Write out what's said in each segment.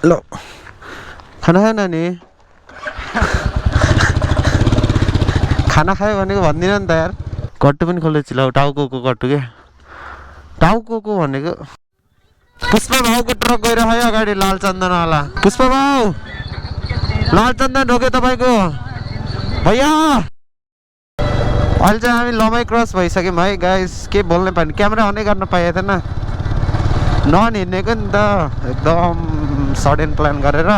ल खाना खायो नानी खाना खायो भनेको भन्दिनँ नि त यार कट्टु पनि खोल्दै चिलाउ टाउको कट्टु के टाउको भनेको पुष्पा भाउको ट्रक गइरहेको अगाडि लालचन्दनवाला पुष्पा भाउ लालचन्दन रोक्यो तपाईँको भैया अहिले चाहिँ हामी लमाई क्रस भइसक्यौँ है गाइस के बोल्नै पाएन क्यामेरा अनै गर्न पाइएको थिएन नहिँडेको नि त एकदम सडन प्लान गरेर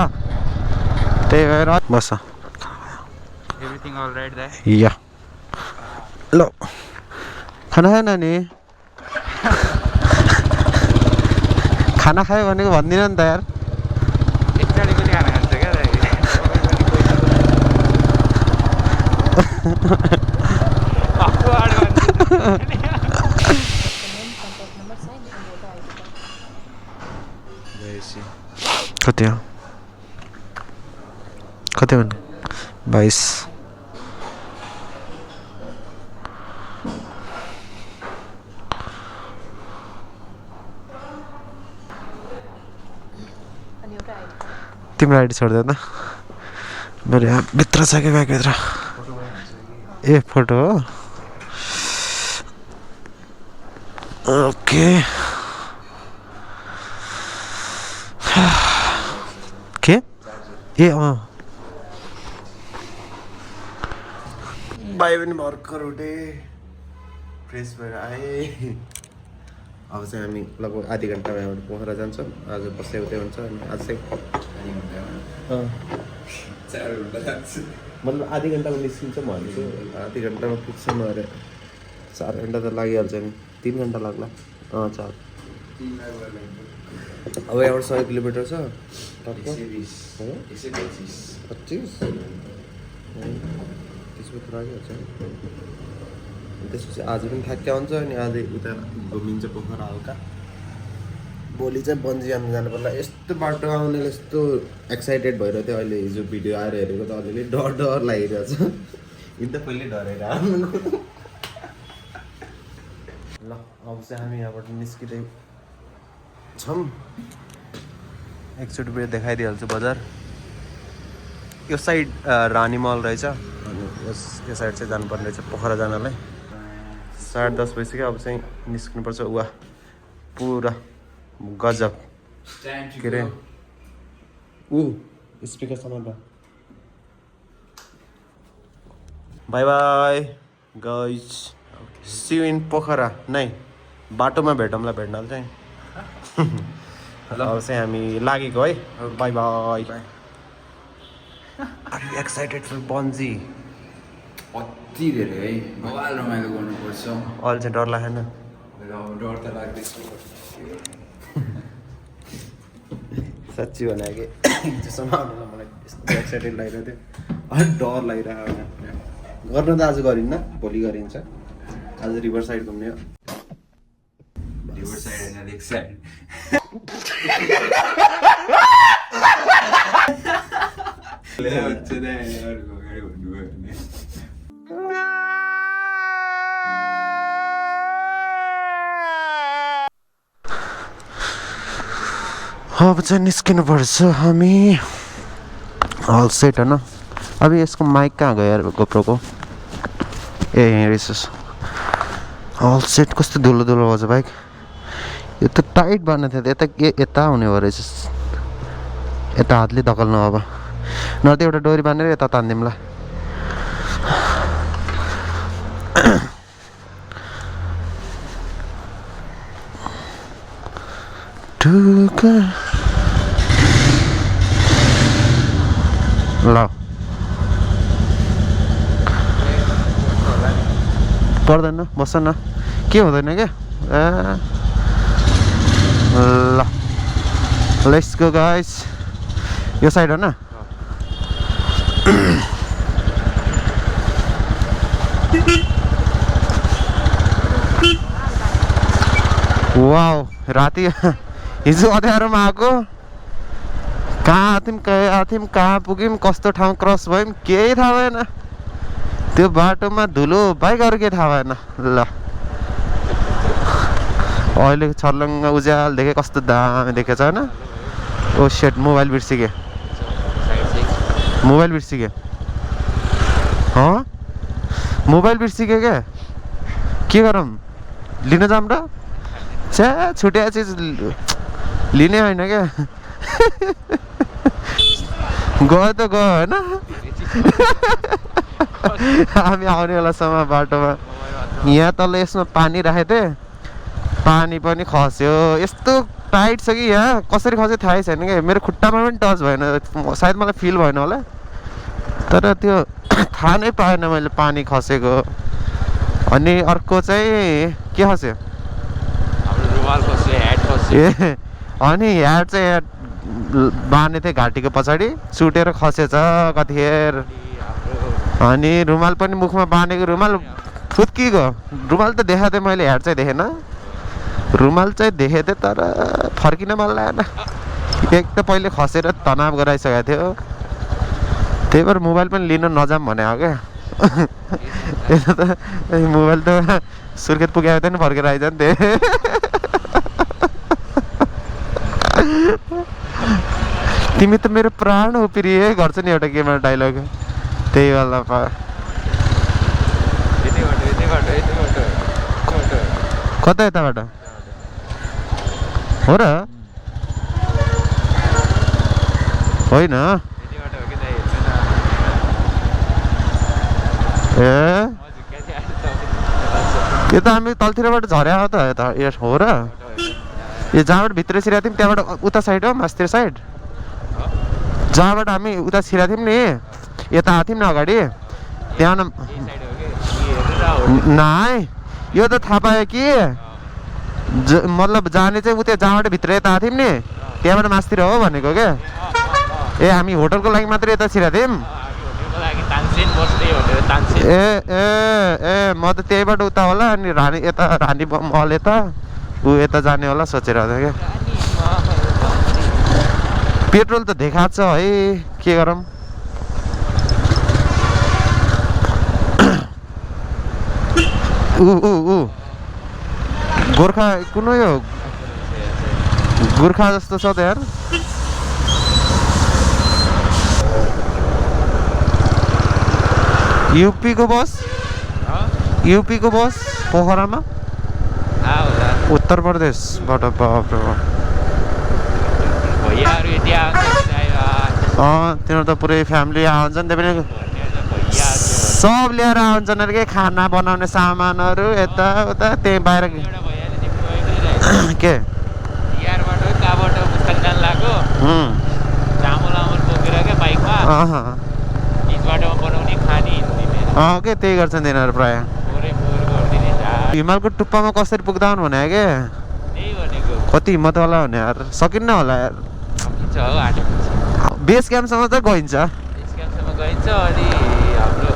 त्यही भएर बस Everything all right there? या ल खाना खायो नानी खाना खायो भनेको भन्दिनँ नि त यार एकचोटि पनि खाना खान्छ क्या कति हो कति भन्नु 22 तिम्रो आइडी छोडिदियो त मेरो यहाँ भित्र छ कि ब्यागभित्र ए फोटो हो ओके के ए भाइ पनि भर्खर उठे फ्रेस भएर आए अब चाहिँ हामी लगभग आधी घन्टामा यहाँबाट पोखरा जान्छौँ आज बस्दै उतै हुन्छ अनि आज चाहिँ मतलब आधी घन्टामा निस्किन्छौँ भनेको आधी घन्टामा पुग्छौँ अरे 4 घन्टा त लागिहाल्छ नि 3 घन्टा लाग्ला 4 अब यहाँबाट 100 किलोमिटर छ 120 त्यसपछि लागिहाल्छ त्यसपछि आज पनि थाक्या हुन्छ अनि आज उता घुमिन्छ पोखरा हल्का भोलि चाहिँ बन्जी जानु जानु पर्ला यस्तो बाटो आउनेले यस्तो एक्साइटेड भइरहेको थियो अहिले हिजो भिडियो आएर हेरेको त अलिअलि डर लागिरहेछ हिँड्दा पहिले डरेर आउनु ल अब चाहिँ हामी यहाँबाट निस्किँदै छौँ एकचोटि फेरि देखाइदिइहाल्छु बजार यो साइड रानी मल रहेछ अनि यो साइड चाहिँ जानुपर्ने रहेछ पोखरा जानलाई 10:30 भइसक्यो अब चाहिँ निस्किनुपर्छ उहाँ पुरा गजब के अरे स्पिकर समाएर bye bye guys see you in Pokhara नै बाटोमा भेटौँला भेट्नाले चाहिँ अब चाहिँ हामी लागेको है bye bye are you excited for bungee अति धेरै है बवाल रमाइलो गर्नुपर्छ अहिले चाहिँ डर लागेन डर त लाग्दैछ साँच्ची भने कि हिजोसम्म आउनुलाई मलाई यस्तो एक्साइटेड लागिरहेको थियो अलिक डर लागिरहेको गर्न त आज गरिन्न भोलि गरिन्छ आज रिभर साइड घुम्ने हो रिभर साइड होइन लेक साइड अब चाहिँ निस्किनु पर्छ हामी हल सेट होइन अब यसको माइक कहाँ गयो यार गोप्रोको ए यहीँ रहेछ हल सेट कस्तो धुलो धुलो भएछ बाइक यो त टाइट बाँध्नु थियो यता के यता हुने भयो रहेछ यता हातले धकल्नु अब न त एउटा डोरी बाँधेर यता तान्दिउँला ल पर्दैन बस्छ न के हुँदैन क्या ल लेट्स गो गाइस यो साइड हो न वाउ राति हिजो अँध्यारोमा आएको कहाँ आथ्यौँ कहाँ पुग्यौँ कस्तो ठाउँ क्रस भयौँ केही थाहा भएन त्यो बाटोमा धुलो बाइक अरू केही थाहा भएन ल अहिले छर्लङ्ग उज्याल देखेँ कस्तो दामी देखेछ होइन ओ सेट मोबाइल बिर्सिके मोबाइल बिर्सिके मोबाइल बिर्सिके क्या के गरौँ लिन जाऊँ र छ्या छुट्या चिज लिने होइन क्या गयो त गयो होइन हामी आउने बेलासम्म बाटोमा यहाँ तल यसमा पानी राखेको थिएँ पानी पनि खस्यो यस्तो टाइट छ कि यहाँ कसरी खस्यो थाहै छैन क्या मेरो खुट्टामा पनि टच भएन सायद मलाई फिल भएन होला तर त्यो थाहा नै पाएन मैले पानी खसेको अनि अर्को चाहिँ के खस्यो ए अनि ह्याड चाहिँ बाँधेको थिएँ घाँटीको पछाडि सुटेर खसेछ कतिखेर अनि रुमाल पनि मुखमा बाँधेको रुमाल फुत्किएको रुमाल त देखाएको थिएँ मैले ह्याड चाहिँ देखेन रुमाल चाहिँ देखेको थिएँ तर फर्किन मन लागेन एक त पहिले खसेर तनाव गराइसकेको थियो त्यही भएर मोबाइल पनि लिन नजाऊँ भने हो क्या यता त मोबाइल त सुर्खेत पुगेको थियो नि फर्केर आइजान्थेँ तिमी त मेरो प्राण हो प्रिय गर्छ नि एउटा गेममा डाइलग त्यही वाला कता यताबाट हो र होइन ए यो त हामी तलतिरबाट झर्या हो त यता हो र यो जहाँबाट भित्र छिरेको थियौँ त्यहाँबाट उता साइड हो मास्तिर साइड जहाँबाट हामी उता छिरेको थियौँ नि यता आएको थियौँ न अगाडि त्यहाँ नाइ यो त थाहा पायो कि मतलब जाने चाहिँ उता जहाँबाट भित्र यता आएको थियौँ नि त्यहाँबाट मासतिर हो भनेको क्या ए हामी होटलको लागि मात्रै यता छिरेको थियौँ ए ए ए म त त्यहीबाट उता होला अनि रानी यता रानी मल यता ऊ यता जाने होला सोचेर क्या पेट्रोल त देखाएको छ है के गरौँ गोर्खा कुनै हो गोर्खा जस्तो छ त यार युपीको बस पोखरामा उत्तर प्रदेशबाट तिनीहरू त पुरै फ्यामिली आउँछन् त्यही पनि सब लिएर आउँछन् अरे के खाना बनाउने सामानहरू यता उता त्यही बाहिर के के त्यही गर्छन् तिनीहरू प्राय हिमालको टुप्पामा कसरी पुग्दा हुन् भने क्या कति हिम्मतवाला हुने यार सकिन्न होला यार बेस क्याम्पसम्म चाहिँ गइन्छ अनि हाम्रो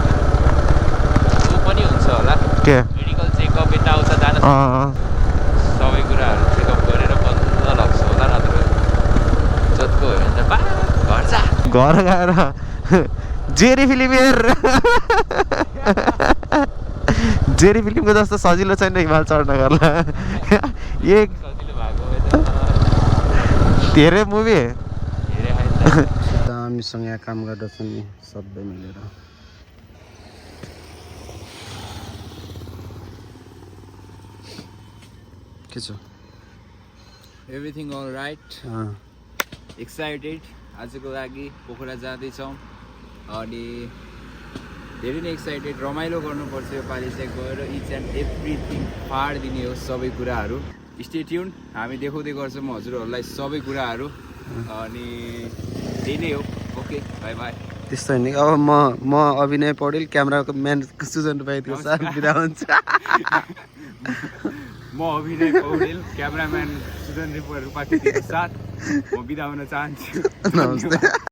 ऊ पनि हुन्छ होला के मेडिकल चेकअप यताउता जान सबै कुराहरू चेकअप गरेर बल्ल लाग्छ होला नत्र जतको हो भने त घर जा घर गएर जेरी फिल्म हेर जेरी फिल्मको जस्तो सजिलो छैन हिमाल चढ्न गर्ला एक सजिलो भएको भए धेरै मुभी हामीसँग यहाँ काम गर्दछन् नि सबै मिलेर के छ एभ्रिथिङ अल राइट एक्साइटेड आजको लागि पोखरा जाँदैछौँ अनि धेरै नै एक्साइटेड रमाइलो गर्नुपर्छ यो पालि चाहिँ गएर इच एन्ड एभ्रिथिङ पाडिदिने हो सबै कुराहरू स्टे ट्युन हामी देखाउँदै गर्छौँ हजुरहरूलाई सबै कुराहरू अनि त्यही नै हो ओके बाई बाई त्यस्तो होइन अब म अभिनय पौडेल क्यामेराको म्यान सुजन रुपाईको साथ बिदा हुन्छ म अभिनय पौडेल क्यामेराम्यान सुजन रुपाईको साथ म बिदा हुन चाहन्छु नमस्ते